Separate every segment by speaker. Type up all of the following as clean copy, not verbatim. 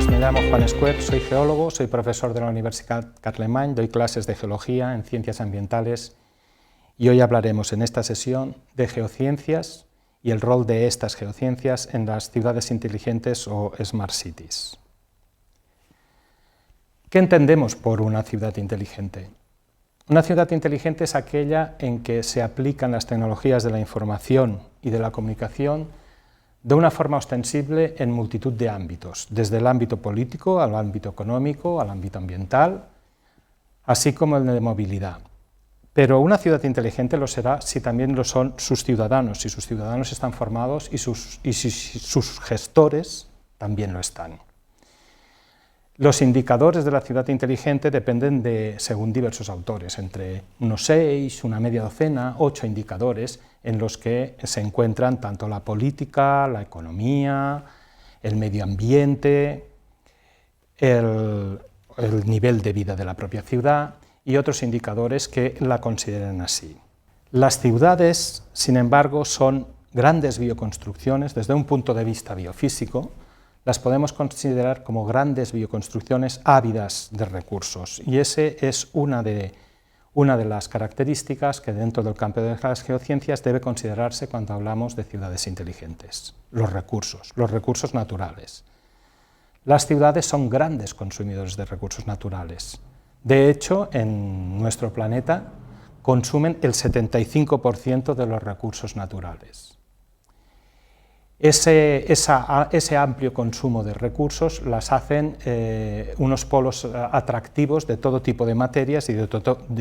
Speaker 1: Me llamo Juan Escuer, soy geólogo, soy profesor de la Universidad Carlemany, doy clases de geología en ciencias ambientales y hoy hablaremos en esta sesión de geociencias y el rol de estas geociencias en las ciudades inteligentes o Smart Cities. ¿Qué entendemos por una ciudad inteligente? Una ciudad inteligente es aquella en que se aplican las tecnologías de la información y de la comunicación de una forma ostensible en multitud de ámbitos, desde el ámbito político al ámbito económico, al ámbito ambiental, así como el de movilidad. Pero una ciudad inteligente lo será si también lo son sus ciudadanos, si sus ciudadanos están formados y si sus gestores también lo están. Los indicadores de la ciudad inteligente dependen de, según diversos autores, entre unos 6, una media docena, 8 indicadores en los que se encuentran tanto la política, la economía, el medio ambiente, el nivel de vida de la propia ciudad y otros indicadores que la consideran así. Las ciudades, sin embargo, son grandes bioconstrucciones desde un punto de vista biofísico. Las podemos considerar como grandes bioconstrucciones ávidas de recursos y esa es una de las características que dentro del campo de las geociencias debe considerarse cuando hablamos de ciudades inteligentes, los recursos naturales. Las ciudades son grandes consumidores de recursos naturales. De hecho, en nuestro planeta consumen el 75% de los recursos naturales. Ese amplio consumo de recursos las hacen unos polos atractivos de todo tipo de materias y de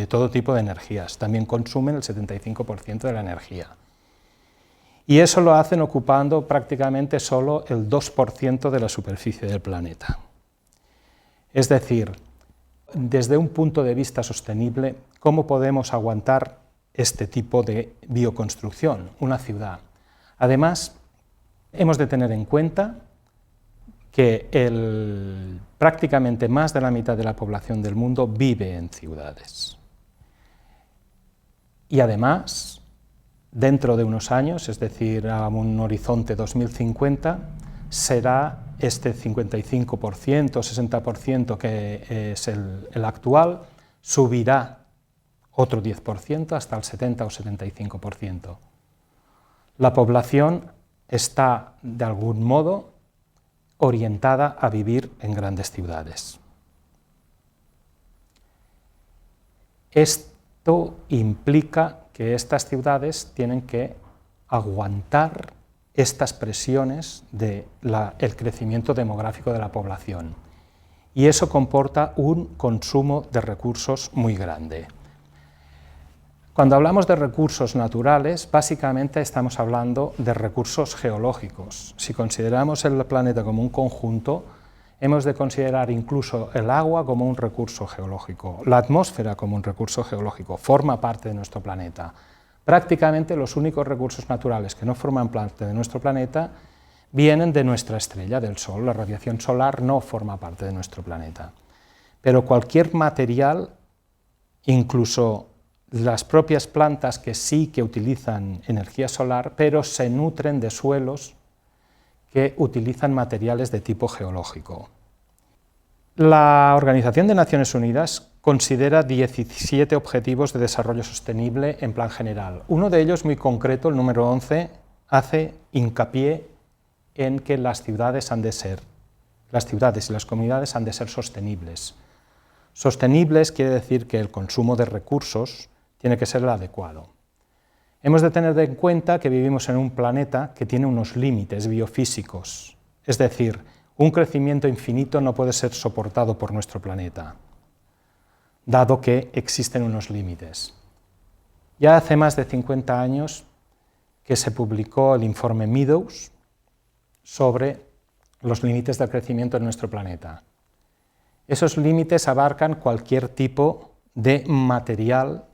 Speaker 1: todo tipo de energías. También consumen el 75% de la energía. Y eso lo hacen ocupando prácticamente solo el 2% de la superficie del planeta. Es decir, desde un punto de vista sostenible, ¿cómo podemos aguantar este tipo de bioconstrucción, una ciudad? Además, hemos de tener en cuenta que prácticamente más de la mitad de la población del mundo vive en ciudades. Y además, dentro de unos años, es decir, a un horizonte 2050, será este 55%, 60% que es el actual, subirá otro 10% hasta el 70 o 75%. La población está, de algún modo, orientada a vivir en grandes ciudades. Esto implica que estas ciudades tienen que aguantar estas presiones del crecimiento demográfico de la población, y eso comporta un consumo de recursos muy grande. Cuando hablamos de recursos naturales, básicamente estamos hablando de recursos geológicos. Si consideramos el planeta como un conjunto, hemos de considerar incluso el agua como un recurso geológico, la atmósfera como un recurso geológico, forma parte de nuestro planeta. Prácticamente los únicos recursos naturales que no forman parte de nuestro planeta vienen de nuestra estrella, del Sol. La radiación solar no forma parte de nuestro planeta. Pero cualquier material, incluso las propias plantas que sí que utilizan energía solar, pero se nutren de suelos que utilizan materiales de tipo geológico. La Organización de Naciones Unidas considera 17 objetivos de desarrollo sostenible en plan general. Uno de ellos, muy concreto, el número 11, hace hincapié en que las ciudades y las comunidades han de ser sostenibles. Sostenibles quiere decir que el consumo de recursos tiene que ser el adecuado. Hemos de tener en cuenta que vivimos en un planeta que tiene unos límites biofísicos, es decir, un crecimiento infinito no puede ser soportado por nuestro planeta, dado que existen unos límites. Ya hace más de 50 años que se publicó el informe Meadows sobre los límites del crecimiento en nuestro planeta. Esos límites abarcan cualquier tipo de material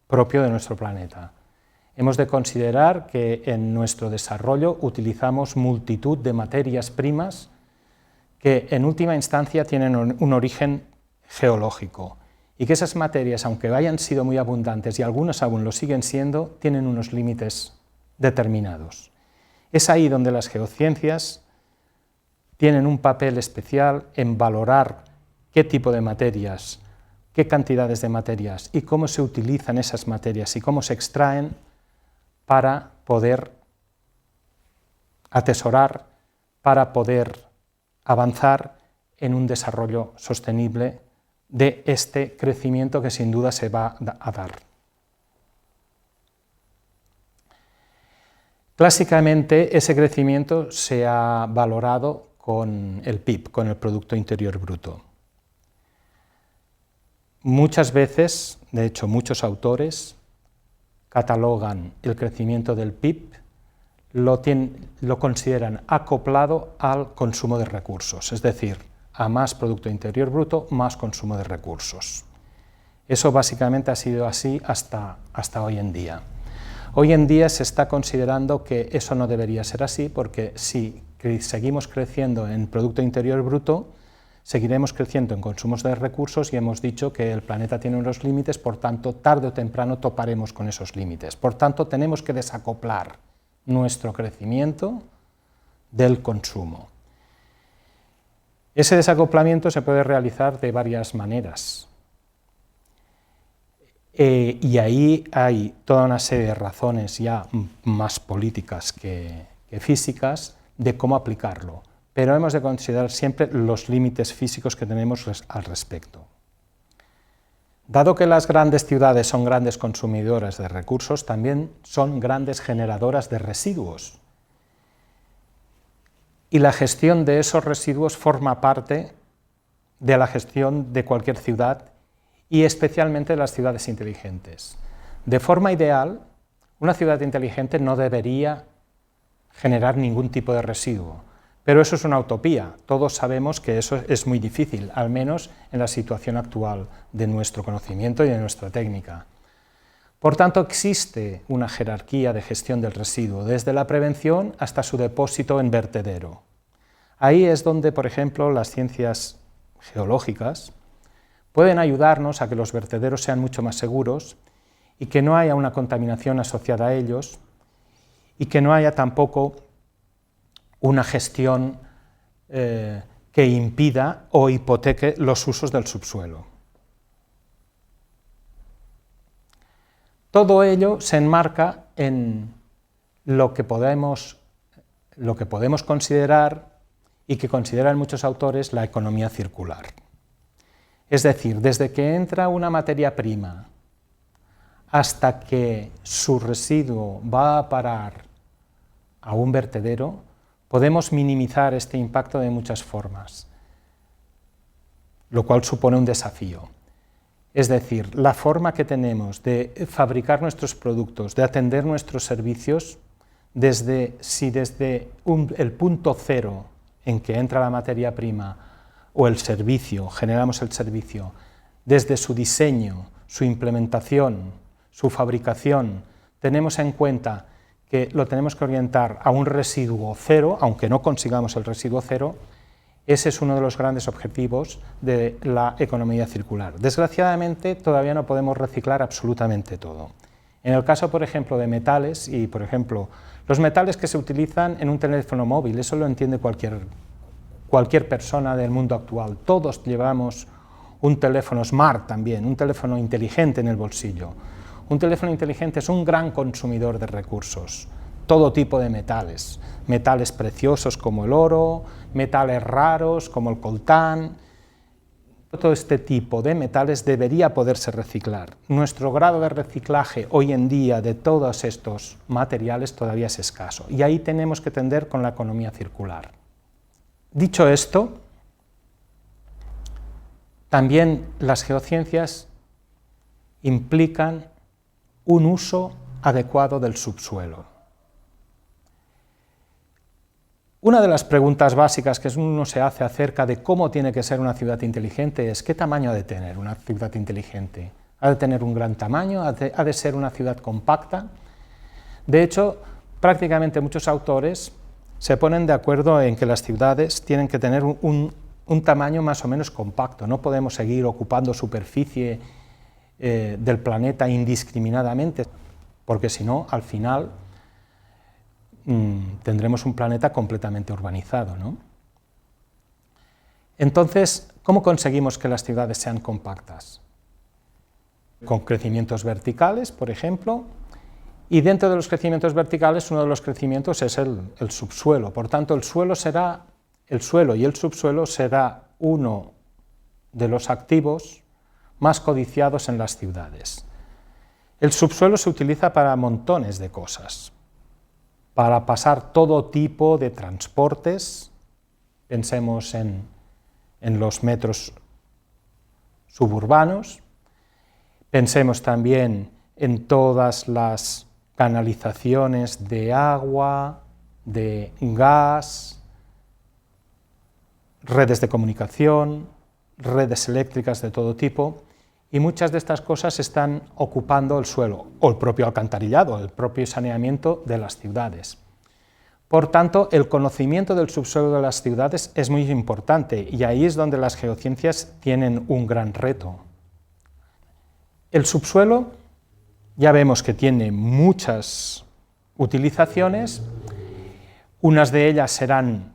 Speaker 1: propio de nuestro planeta. Hemos de considerar que en nuestro desarrollo utilizamos multitud de materias primas que en última instancia tienen un origen geológico y que esas materias, aunque hayan sido muy abundantes y algunas aún lo siguen siendo, tienen unos límites determinados. Es ahí donde las geociencias tienen un papel especial en valorar qué tipo de materias, qué cantidades de materias y cómo se utilizan esas materias y cómo se extraen para poder atesorar, para poder avanzar en un desarrollo sostenible de este crecimiento que sin duda se va a dar. Clásicamente ese crecimiento se ha valorado con el PIB, con el Producto Interior Bruto. Muchas veces, de hecho muchos autores, catalogan el crecimiento del PIB, lo consideran acoplado al consumo de recursos, es decir, a más Producto Interior Bruto, más consumo de recursos. Eso básicamente ha sido así hasta hoy en día. Hoy en día se está considerando que eso no debería ser así, porque si seguimos creciendo en Producto Interior Bruto, seguiremos creciendo en consumos de recursos y hemos dicho que el planeta tiene unos límites, por tanto, tarde o temprano toparemos con esos límites. Por tanto, tenemos que desacoplar nuestro crecimiento del consumo. Ese desacoplamiento se puede realizar de varias maneras. Y ahí hay toda una serie de razones ya más políticas que físicas de cómo aplicarlo, pero hemos de considerar siempre los límites físicos que tenemos al respecto. Dado que las grandes ciudades son grandes consumidoras de recursos, también son grandes generadoras de residuos. Y la gestión de esos residuos forma parte de la gestión de cualquier ciudad y especialmente de las ciudades inteligentes. De forma ideal, una ciudad inteligente no debería generar ningún tipo de residuo, pero eso es una utopía. Todos sabemos que eso es muy difícil, al menos en la situación actual de nuestro conocimiento y de nuestra técnica. Por tanto, existe una jerarquía de gestión del residuo, desde la prevención hasta su depósito en vertedero. Ahí es donde, por ejemplo, las ciencias geológicas pueden ayudarnos a que los vertederos sean mucho más seguros y que no haya una contaminación asociada a ellos y que no haya tampoco una gestión que impida o hipoteque los usos del subsuelo. Todo ello se enmarca en lo que podemos considerar y que consideran muchos autores la economía circular. Es decir, desde que entra una materia prima hasta que su residuo va a parar a un vertedero, podemos minimizar este impacto de muchas formas, lo cual supone un desafío. Es decir, la forma que tenemos de fabricar nuestros productos, de atender nuestros servicios, desde el punto cero en que entra la materia prima o el servicio, generamos el servicio, desde su diseño, su implementación, su fabricación, tenemos en cuenta que lo tenemos que orientar a un residuo cero, aunque no consigamos el residuo cero. Ese es uno de los grandes objetivos de la economía circular. Desgraciadamente, todavía no podemos reciclar absolutamente todo. En el caso, por ejemplo, de metales, y por ejemplo, los metales que se utilizan en un teléfono móvil, eso lo entiende cualquier persona del mundo actual. Todos llevamos un teléfono smart también, un teléfono inteligente en el bolsillo. Un teléfono inteligente es un gran consumidor de recursos, todo tipo de metales, metales preciosos como el oro, metales raros como el coltán. Todo este tipo de metales debería poderse reciclar. Nuestro grado de reciclaje hoy en día de todos estos materiales todavía es escaso y ahí tenemos que tender con la economía circular. Dicho esto, también las geociencias implican un uso adecuado del subsuelo. Una de las preguntas básicas que uno se hace acerca de cómo tiene que ser una ciudad inteligente es ¿qué tamaño ha de tener una ciudad inteligente? ¿Ha de tener un gran tamaño? ¿Ha de ser una ciudad compacta? De hecho, prácticamente muchos autores se ponen de acuerdo en que las ciudades tienen que tener un tamaño más o menos compacto. No podemos seguir ocupando superficie del planeta indiscriminadamente, porque si no, al final tendremos un planeta completamente urbanizado, ¿no? Entonces, ¿cómo conseguimos que las ciudades sean compactas? Con crecimientos verticales, por ejemplo, y dentro de los crecimientos verticales uno de los crecimientos es el subsuelo. Por tanto, el suelo y el subsuelo será uno de los activos más codiciados en las ciudades. El subsuelo se utiliza para montones de cosas, para pasar todo tipo de transportes. Pensemos en los metros suburbanos, pensemos también en todas las canalizaciones de agua, de gas, redes de comunicación, redes eléctricas de todo tipo, y muchas de estas cosas están ocupando el suelo, o el propio alcantarillado, el propio saneamiento de las ciudades. Por tanto, el conocimiento del subsuelo de las ciudades es muy importante, y ahí es donde las geociencias tienen un gran reto. El subsuelo ya vemos que tiene muchas utilizaciones, unas de ellas serán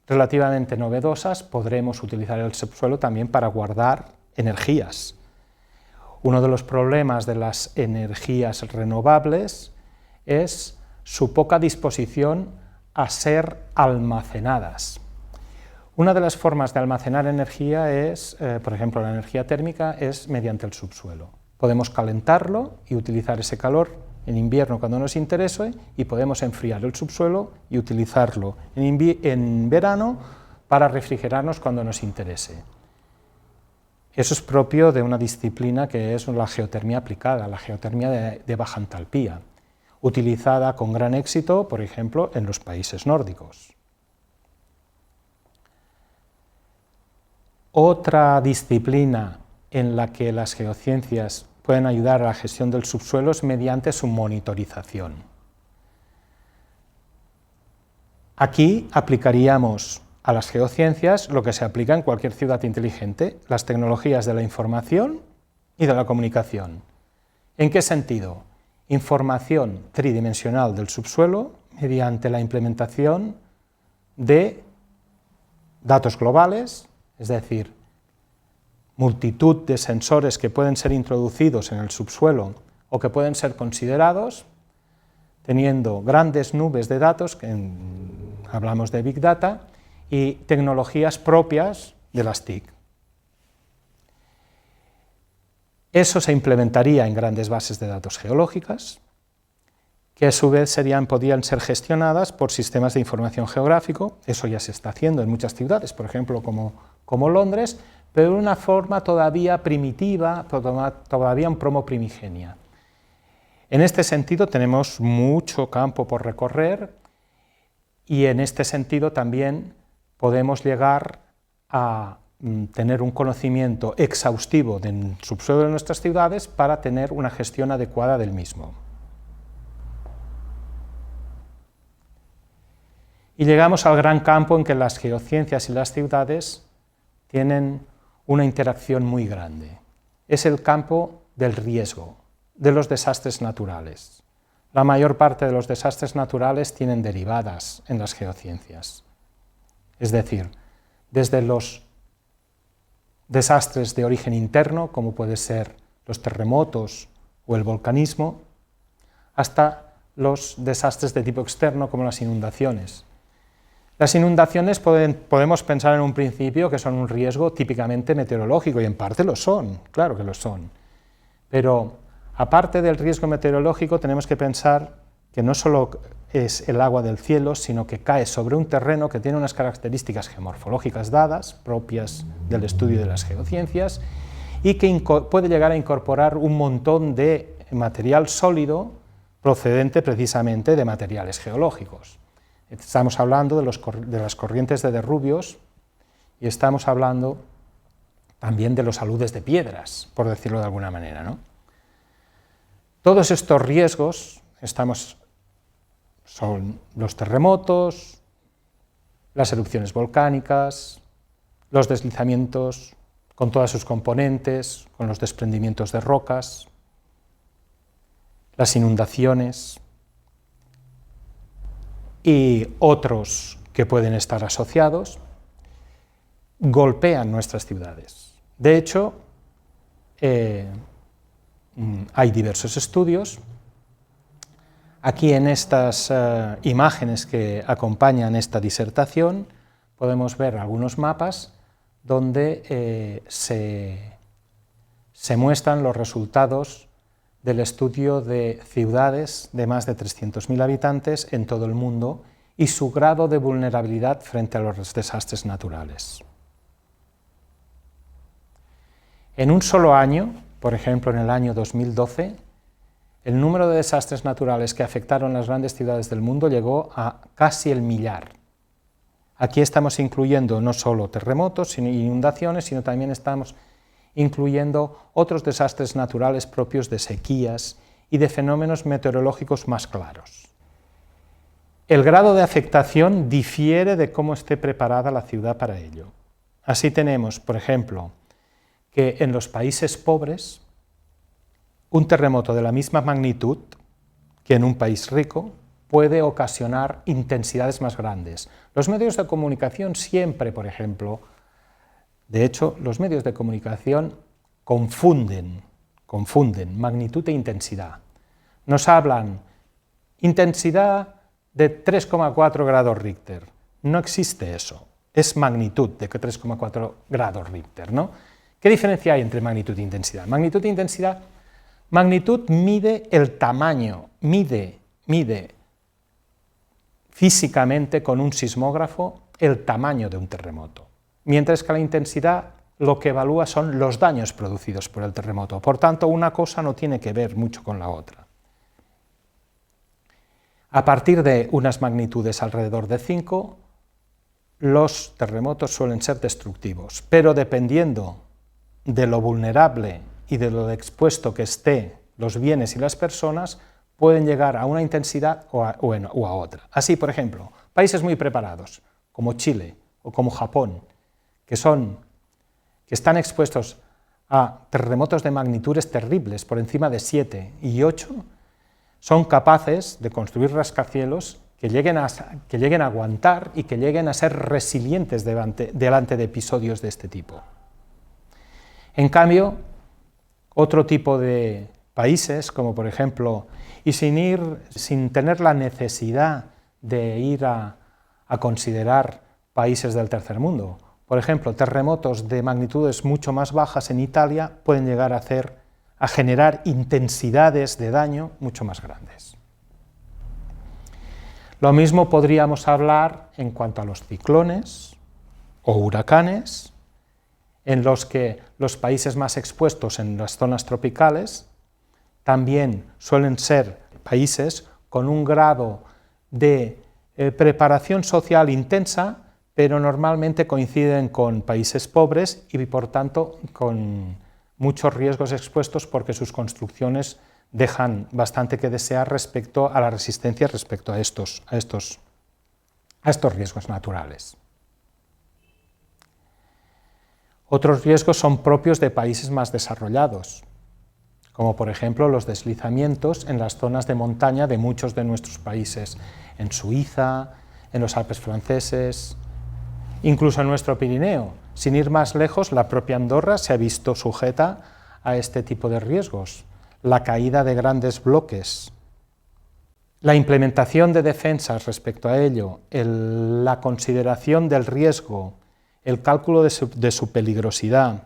Speaker 1: relativamente novedosas. Podremos utilizar el subsuelo también para guardar energías. Uno de los problemas de las energías renovables es su poca disposición a ser almacenadas. Una de las formas de almacenar energía es, por ejemplo, la energía térmica, es mediante el subsuelo. Podemos calentarlo y utilizar ese calor en invierno cuando nos interese, y podemos enfriar el subsuelo y utilizarlo en verano para refrigerarnos cuando nos interese. Eso es propio de una disciplina que es la geotermia aplicada, la geotermia de baja entalpía, utilizada con gran éxito, por ejemplo, en los países nórdicos. Otra disciplina en la que las geociencias pueden ayudar a la gestión del subsuelo es mediante su monitorización. Aquí aplicaríamos a las geociencias lo que se aplica en cualquier ciudad inteligente, las tecnologías de la información y de la comunicación. ¿En qué sentido? Información tridimensional del subsuelo mediante la implementación de datos globales, es decir, multitud de sensores que pueden ser introducidos en el subsuelo o que pueden ser considerados, teniendo grandes nubes de datos, hablamos de Big Data, y tecnologías propias de las TIC. Eso se implementaría en grandes bases de datos geológicas, que a su vez podían ser gestionadas por sistemas de información geográfico. Eso ya se está haciendo en muchas ciudades, por ejemplo, como Londres, pero de una forma todavía primitiva, todavía un promo primigenia. En este sentido tenemos mucho campo por recorrer, y en este sentido también podemos llegar a tener un conocimiento exhaustivo del subsuelo de nuestras ciudades para tener una gestión adecuada del mismo. Y llegamos al gran campo en que las geociencias y las ciudades tienen una interacción muy grande. Es el campo del riesgo, de los desastres naturales. La mayor parte de los desastres naturales tienen derivadas en las geociencias. Es decir, desde los desastres de origen interno, como pueden ser los terremotos o el volcanismo, hasta los desastres de tipo externo, como las inundaciones. Las inundaciones podemos pensar en un principio que son un riesgo típicamente meteorológico, y en parte lo son, claro que lo son. Pero aparte del riesgo meteorológico, tenemos que pensar que no solo es el agua del cielo, sino que cae sobre un terreno que tiene unas características geomorfológicas dadas, propias del estudio de las geociencias, y que puede llegar a incorporar un montón de material sólido procedente precisamente de materiales geológicos. Estamos hablando de las corrientes de derrubios, y estamos hablando también de los aludes de piedras, por decirlo de alguna manera, ¿no? Todos estos riesgos son los terremotos, las erupciones volcánicas, los deslizamientos con todas sus componentes, con los desprendimientos de rocas, las inundaciones y otros que pueden estar asociados. golpean nuestras ciudades. De hecho, hay diversos estudios. Aquí en estas imágenes que acompañan esta disertación podemos ver algunos mapas donde se muestran los resultados del estudio de ciudades de más de 300.000 habitantes en todo el mundo y su grado de vulnerabilidad frente a los desastres naturales. En un solo año, por ejemplo en el año 2012, el número de desastres naturales que afectaron las grandes ciudades del mundo llegó a casi el millar. Aquí estamos incluyendo no solo terremotos, sino inundaciones, sino también estamos incluyendo otros desastres naturales propios de sequías y de fenómenos meteorológicos más claros. El grado de afectación difiere de cómo esté preparada la ciudad para ello. Así tenemos, por ejemplo, que en los países pobres, un terremoto de la misma magnitud que en un país rico puede ocasionar intensidades más grandes. Los medios de comunicación siempre, por ejemplo, de hecho, los medios de comunicación confunden magnitud e intensidad. Nos hablan intensidad de 3,4 grados Richter. No existe eso, es magnitud de 3,4 grados Richter, ¿no? ¿Qué diferencia hay entre magnitud e intensidad? Magnitud e intensidad, magnitud mide el tamaño, mide físicamente con un sismógrafo el tamaño de un terremoto, mientras que la intensidad lo que evalúa son los daños producidos por el terremoto. Por tanto, una cosa no tiene que ver mucho con la otra. A partir de unas magnitudes alrededor de 5, los terremotos suelen ser destructivos, pero dependiendo de lo vulnerable y de lo expuesto que esté los bienes y las personas, pueden llegar a una intensidad o a otra. Así, por ejemplo, países muy preparados, como Chile o como Japón, que están expuestos a terremotos de magnitudes terribles, por encima de 7 y 8, son capaces de construir rascacielos que lleguen a aguantar y que lleguen a ser resilientes delante de episodios de este tipo. En cambio, otro tipo de países, como por ejemplo, y sin tener la necesidad de ir a considerar países del tercer mundo, por ejemplo, terremotos de magnitudes mucho más bajas en Italia pueden llegar a generar intensidades de daño mucho más grandes. Lo mismo podríamos hablar en cuanto a los ciclones o huracanes, en los que los países más expuestos en las zonas tropicales también suelen ser países con un grado de preparación social intensa, pero normalmente coinciden con países pobres y por tanto con muchos riesgos expuestos porque sus construcciones dejan bastante que desear respecto a la resistencia respecto a estos riesgos naturales. Otros riesgos son propios de países más desarrollados, como por ejemplo los deslizamientos en las zonas de montaña de muchos de nuestros países, en Suiza, en los Alpes franceses, incluso en nuestro Pirineo. Sin ir más lejos, la propia Andorra se ha visto sujeta a este tipo de riesgos. La caída de grandes bloques, la implementación de defensas respecto a ello, la consideración del riesgo, el cálculo de su peligrosidad,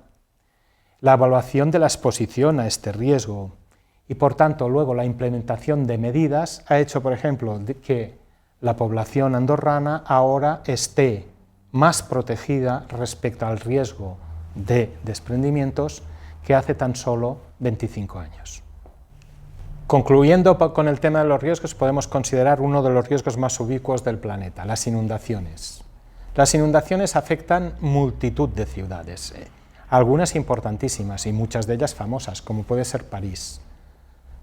Speaker 1: la evaluación de la exposición a este riesgo y, por tanto, luego la implementación de medidas ha hecho, por ejemplo, que la población andorrana ahora esté más protegida respecto al riesgo de desprendimientos que hace tan solo 25 años. Concluyendo con el tema de los riesgos, podemos considerar uno de los riesgos más ubicuos del planeta, las inundaciones. Las inundaciones afectan multitud de ciudades, algunas importantísimas y muchas de ellas famosas, como puede ser París.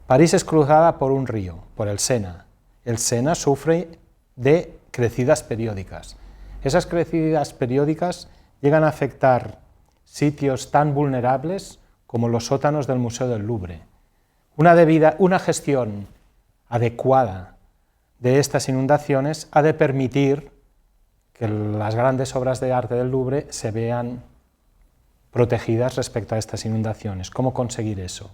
Speaker 1: París es cruzada por un río, por el Sena. El Sena sufre de crecidas periódicas. Esas crecidas periódicas llegan a afectar sitios tan vulnerables como los sótanos del Museo del Louvre. Una gestión adecuada de estas inundaciones ha de permitir que las grandes obras de arte del Louvre se vean protegidas respecto a estas inundaciones. ¿Cómo conseguir eso?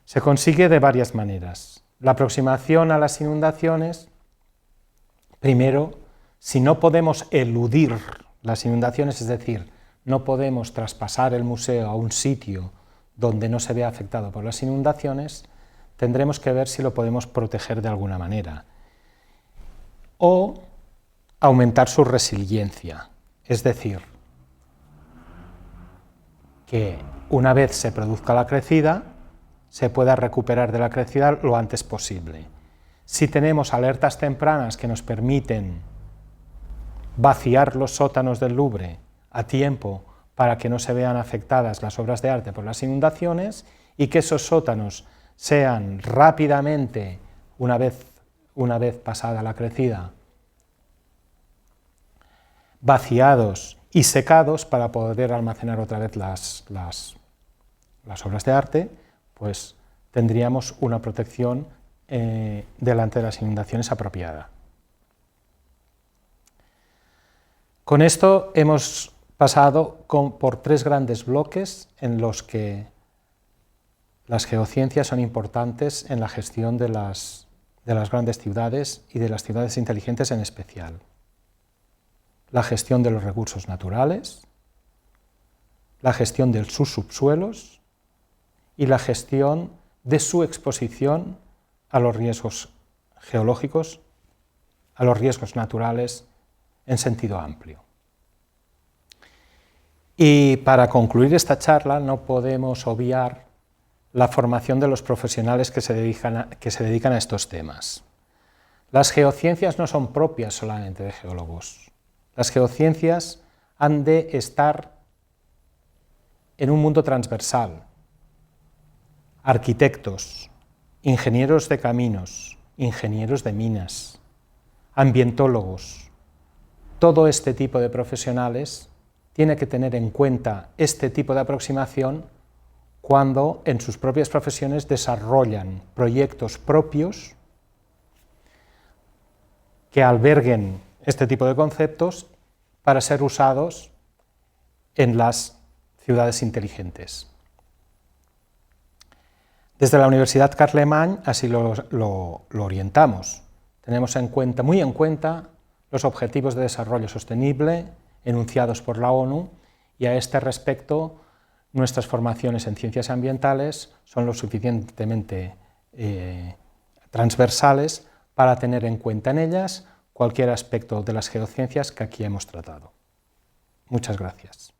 Speaker 1: Se consigue de varias maneras. La aproximación a las inundaciones, primero, si no podemos eludir las inundaciones, es decir, no podemos traspasar el museo a un sitio donde no se vea afectado por las inundaciones, tendremos que ver si lo podemos proteger de alguna manera. O aumentar su resiliencia, es decir, que una vez se produzca la crecida, se pueda recuperar de la crecida lo antes posible. Si tenemos alertas tempranas que nos permiten vaciar los sótanos del Louvre a tiempo para que no se vean afectadas las obras de arte por las inundaciones y que esos sótanos sean rápidamente, una vez pasada la crecida, vaciados y secados para poder almacenar otra vez las obras de arte, pues tendríamos una protección delante de las inundaciones apropiada. Con esto hemos pasado por tres grandes bloques en los que las geociencias son importantes en la gestión de las grandes ciudades y de las ciudades inteligentes en especial. La gestión de los recursos naturales, la gestión de sus subsuelos y la gestión de su exposición a los riesgos geológicos, a los riesgos naturales en sentido amplio. Y para concluir esta charla no podemos obviar la formación de los profesionales que se dedican a estos temas. Las geociencias no son propias solamente de geólogos. Las geociencias han de estar en un mundo transversal. Arquitectos, ingenieros de caminos, ingenieros de minas, ambientólogos, todo este tipo de profesionales tiene que tener en cuenta este tipo de aproximación cuando en sus propias profesiones desarrollan proyectos propios que alberguen este tipo de conceptos para ser usados en las ciudades inteligentes. Desde la Universidad Carlemany así lo orientamos. Tenemos muy en cuenta los Objetivos de Desarrollo Sostenible enunciados por la ONU y a este respecto nuestras formaciones en ciencias ambientales son lo suficientemente transversales para tener en cuenta en ellas cualquier aspecto de las geociencias que aquí hemos tratado. Muchas gracias.